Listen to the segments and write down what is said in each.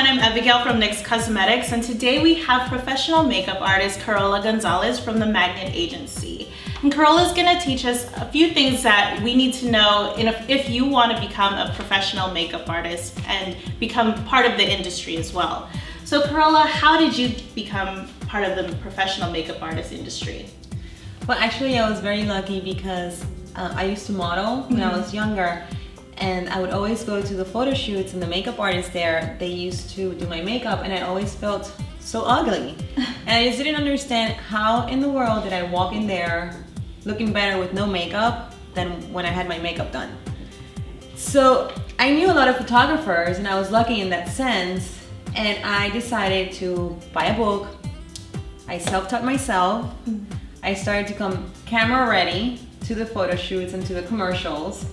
everyone, I'm Abigail from NYX Cosmetics, and today we have professional makeup artist Carola Gonzalez from the Magnet Agency. And Carola is going to teach us a few things that we need to know if you want to become a professional makeup artist and become part of the industry as well. So Carola, how did you become part of the professional makeup artist industry? Well, actually I was very lucky because I used to model when I was younger. And I would always go to the photo shoots, and the makeup artists there, they used to do my makeup, and I always felt so ugly. And I just didn't understand how in the world did I walk in there looking better with no makeup than when I had my makeup done. So I knew a lot of photographers, and I was lucky in that sense, and I decided to buy a book. I self-taught myself. I started to come camera ready to the photo shoots and to the commercials.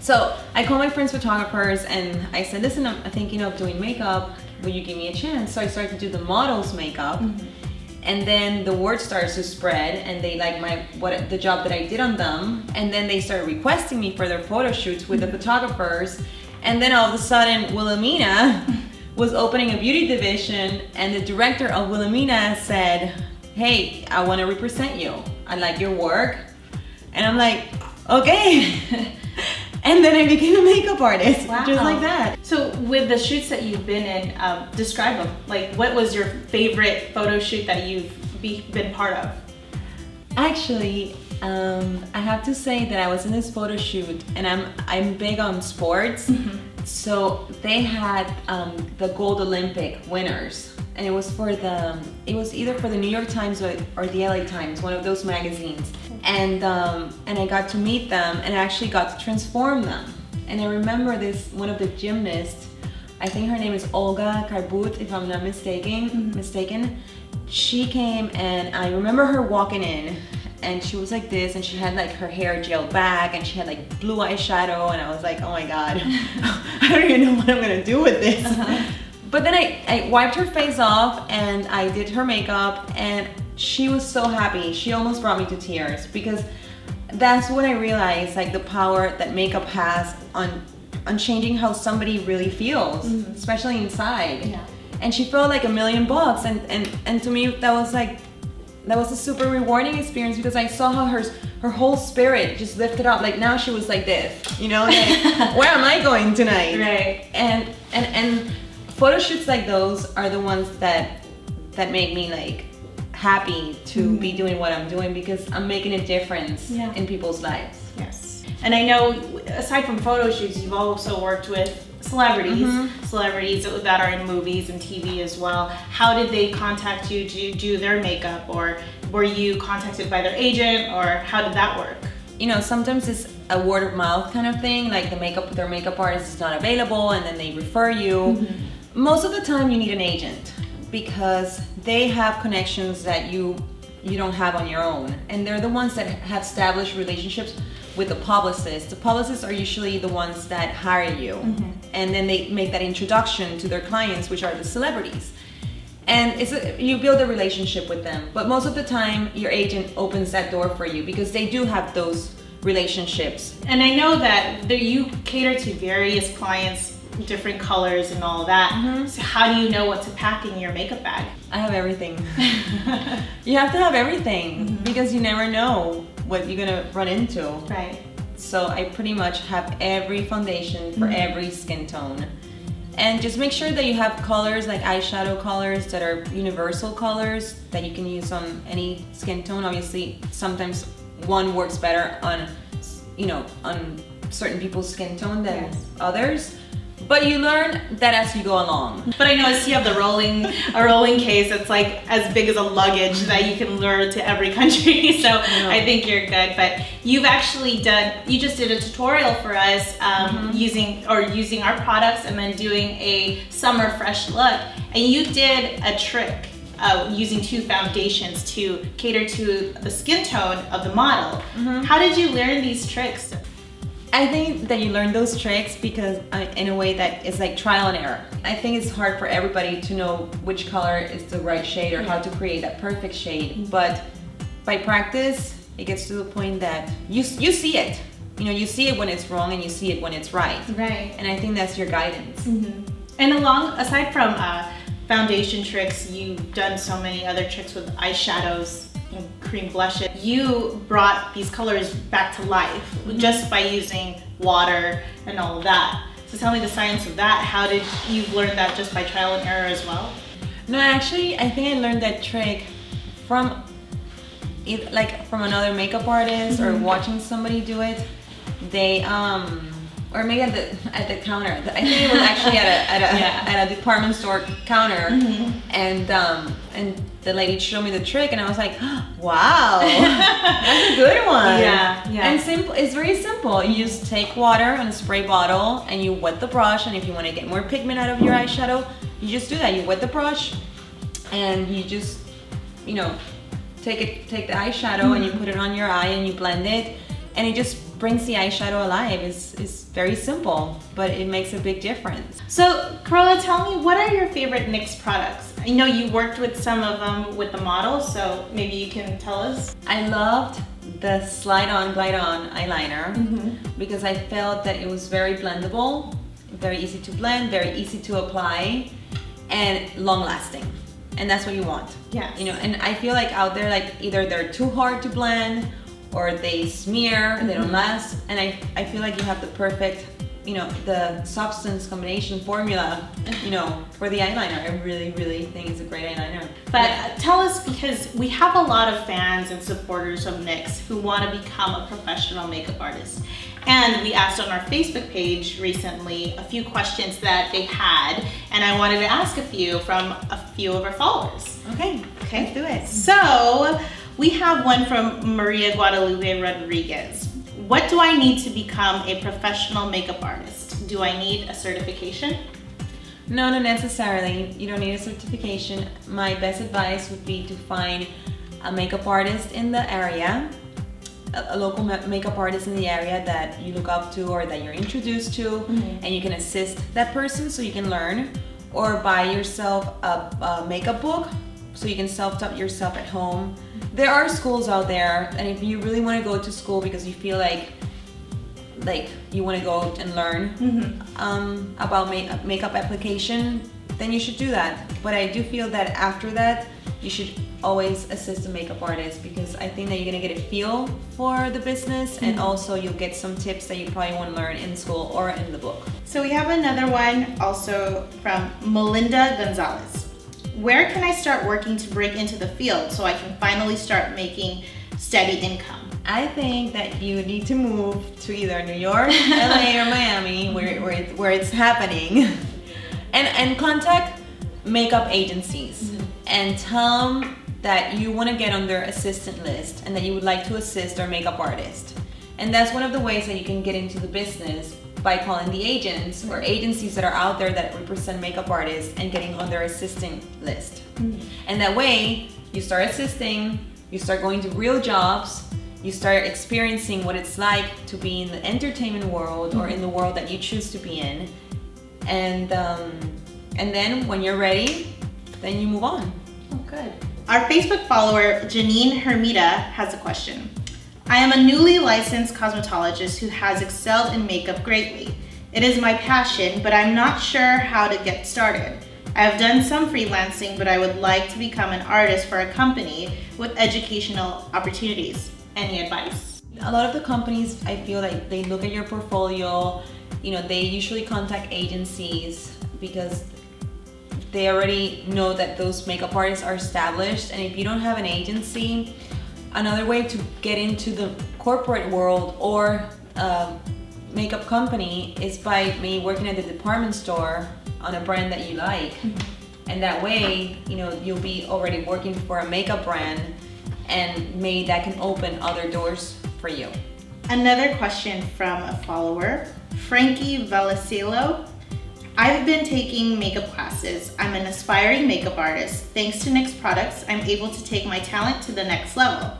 So I called my friends photographers and I said, listen, I'm thinking of doing makeup, will you give me a chance? So I started to do the models' makeup, and then the word starts to spread, and they like the job that I did on them, and then they started requesting me for their photo shoots with the photographers, and then all of a sudden Wilhelmina was opening a beauty division, and the director of Wilhelmina said, hey, I want to represent you, I like your work. And I'm like, okay. And then I became a makeup artist, just like that. So with the shoots that you've been in, describe them. Like, what was your favorite photo shoot that you've been part of? Actually, I have to say that I was in this photo shoot, and I'm big on sports. So they had the Gold Olympic winners, and it was either for the New York Times or the LA Times, one of those magazines. And I got to meet them, and I actually got to transform them. And I remember one of the gymnasts, I think her name is Olga Karbut, if I'm not mistaken. She came, and I remember her walking in, and she was like this, and she had like her hair gelled back, and she had like blue eyeshadow, and I was like, oh my God, I don't even know what I'm gonna do with this. But then I wiped her face off, and I did her makeup, and she was so happy. She almost brought me to tears, because that's when I realized like the power that makeup has on changing how somebody really feels, especially inside. Yeah. And she felt like $1,000,000, and to me that was a super rewarding experience, because I saw how her whole spirit just lifted up. Like now she was like this, you know, like, where am I going tonight? Right. And photo shoots like those are the ones that make me like happy to be doing what I'm doing, because I'm making a difference in people's lives. Yes. And I know, aside from photo shoots, you've also worked with celebrities, celebrities that are in movies and TV as well. How did they contact you to do their makeup, or were you contacted by their agent, or how did that work? You know, sometimes it's a word of mouth kind of thing, like their makeup artist is not available, and then they refer you. Most of the time you need an agent, because they have connections that you don't have on your own, and they're the ones that have established relationships with the publicists. The publicists are usually the ones that hire you, and then they make that introduction to their clients, which are the celebrities. And you build a relationship with them, but most of the time your agent opens that door for you, because they do have those relationships. And I know that you cater to various clients, different colors and all that. So how do you know what to pack in your makeup bag? I have everything. You have to have everything, because you never know what you're gonna run into. Right. So I pretty much have every foundation for every skin tone. And just make sure that you have colors, like eyeshadow colors that are universal colors that you can use on any skin tone. Obviously, sometimes one works better on, on certain people's skin tone than others. But you learn that as you go along. But I noticed you have a rolling case that's like as big as a luggage that you can lure to every country. So I think you're good. But you've actually you just did a tutorial for us using our products and then doing a summer fresh look. And you did a trick using 2 foundations to cater to the skin tone of the model. How did you learn these tricks? I think that you learn those tricks because in a way that it's like trial and error. I think it's hard for everybody to know which color is the right shade or how to create that perfect shade. But by practice, it gets to the point that you see it. You know, you see it when it's wrong and you see it when it's right. Right. And I think that's your guidance. And aside from foundation tricks, you've done so many other tricks with eyeshadows and cream blushes. You brought these colors back to life just by using water and all of that. So tell me the science of that. How did you learn that just by trial and error as well? No, actually, I think I learned that trick from from another makeup artist or watching somebody do it. They or maybe at the counter. I think it was actually at a department store counter, and the lady showed me the trick, and I was like, wow, that's a good one. Yeah. And simple. It's very simple. You just take water and a spray bottle, and you wet the brush. And if you want to get more pigment out of your eyeshadow, you just do that. You wet the brush, and you just, take the eyeshadow and you put it on your eye and you blend it, and it just brings the eyeshadow alive. It's very simple, but it makes a big difference. So Carola, tell me, what are your favorite NYX products? I know you worked with some of them with the model, so maybe you can tell us. I loved the Slide On Glide On eyeliner because I felt that it was very blendable, very easy to blend, very easy to apply, and long lasting. And that's what you want. Yeah. And I feel like out there, like either they're too hard to blend or they smear, they don't last. And I feel like you have the perfect, the substance combination formula, for the eyeliner. I really, really think it's a great eyeliner. But tell us, because we have a lot of fans and supporters of NYX who want to become a professional makeup artist. And we asked on our Facebook page recently a few questions that they had, and I wanted to ask a few from a few of our followers. Okay, let's do it. So we have one from Maria Guadalupe Rodriguez. What do I need to become a professional makeup artist? Do I need a certification? No, not necessarily. You don't need a certification. My best advice would be to find a makeup artist in the area, a local makeup artist in the area that you look up to or that you're introduced to, and you can assist that person so you can learn, or buy yourself a makeup book so you can self-taught yourself at home. There are schools out there, and if you really want to go to school because you feel like you want to go and learn about makeup application, then you should do that. But I do feel that after that, you should always assist a makeup artist, because I think that you're gonna get a feel for the business, and also you'll get some tips that you probably won't learn in school or in the book. So we have another one also from Melinda Gonzalez. Where can I start working to break into the field so I can finally start making steady income? I think that you need to move to either New York, LA, or Miami, where it's happening, and contact makeup agencies and tell them that you want to get on their assistant list and that you would like to assist their makeup artist. And that's one of the ways that you can get into the business, by calling the agents or agencies that are out there that represent makeup artists and getting on their assistant list. And that way you start assisting, you start going to real jobs, you start experiencing what it's like to be in the entertainment world or in the world that you choose to be in. And then when you're ready, then you move on. Oh, good. Our Facebook follower, Janine Hermida, has a question. I am a newly licensed cosmetologist who has excelled in makeup greatly. It is my passion, but I'm not sure how to get started. I have done some freelancing, but I would like to become an artist for a company with educational opportunities. Any advice? A lot of the companies, I feel like they look at your portfolio, they usually contact agencies because they already know that those makeup artists are established. And if you don't have an agency, another way to get into the corporate world or makeup company is by maybe working at the department store on a brand that you like. And that way, you'll be already working for a makeup brand, and maybe that can open other doors for you. Another question from a follower, Frankie Vallecillo. I've been taking makeup classes. I'm an aspiring makeup artist. Thanks to NYX products, I'm able to take my talent to the next level.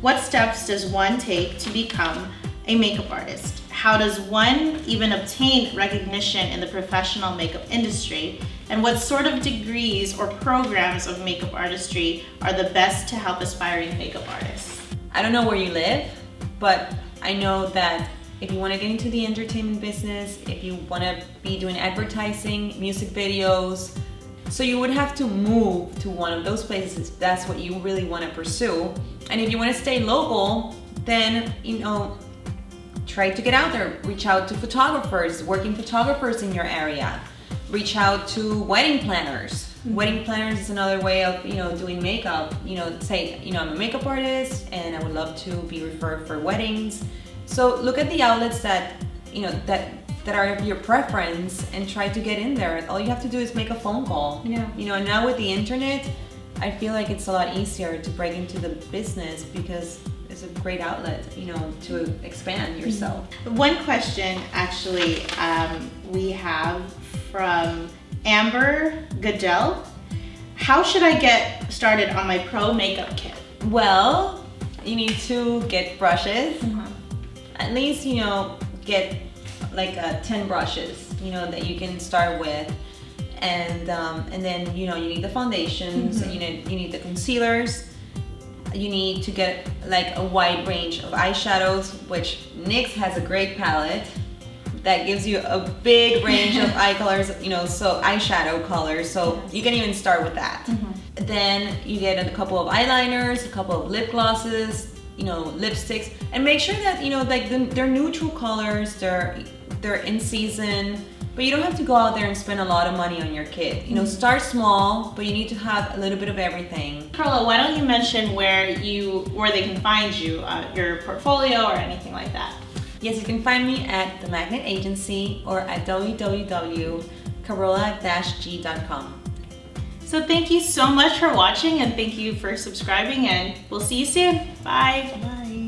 What steps does one take to become a makeup artist? How does one even obtain recognition in the professional makeup industry? And what sort of degrees or programs of makeup artistry are the best to help aspiring makeup artists? I don't know where you live, but I know that if you want to get into the entertainment business, if you want to be doing advertising, music videos. So you would have to move to one of those places if that's what you really want to pursue. And if you want to stay local, then, you know, try to get out there. Reach out to photographers, working photographers in your area. Reach out to wedding planners. Wedding planners is another way of, you know, doing makeup. You know, say, you know, I'm a makeup artist and I would love to be referred for weddings. So look at the outlets that, you know, that are of your preference and try to get in there. All you have to do is make a phone call. Yeah. You know, and now with the internet, I feel like it's a lot easier to break into the business because it's a great outlet, you know, to expand yourself. One question actually we have from Amber Goodell. How should I get started on my pro makeup kit? Well, you need to get brushes. At least, you know, get like 10 brushes, you know, that you can start with. And then, you know, you need the foundations, you need the concealers. You need to get like a wide range of eyeshadows, which NYX has a great palette that gives you a big range of eye colors, you know, so eyeshadow colors, so you can even start with that. Then you get a couple of eyeliners, a couple of lip glosses, you know, lipsticks, and make sure that, you know, like they're neutral colors, they're in season, but you don't have to go out there and spend a lot of money on your kit. You know, start small, but you need to have a little bit of everything. Carola, why don't you mention where they can find you, your portfolio or anything like that? Yes, you can find me at The Magnet Agency or at www.carola-g.com. So thank you so much for watching and thank you for subscribing, and we'll see you soon. Bye. Bye.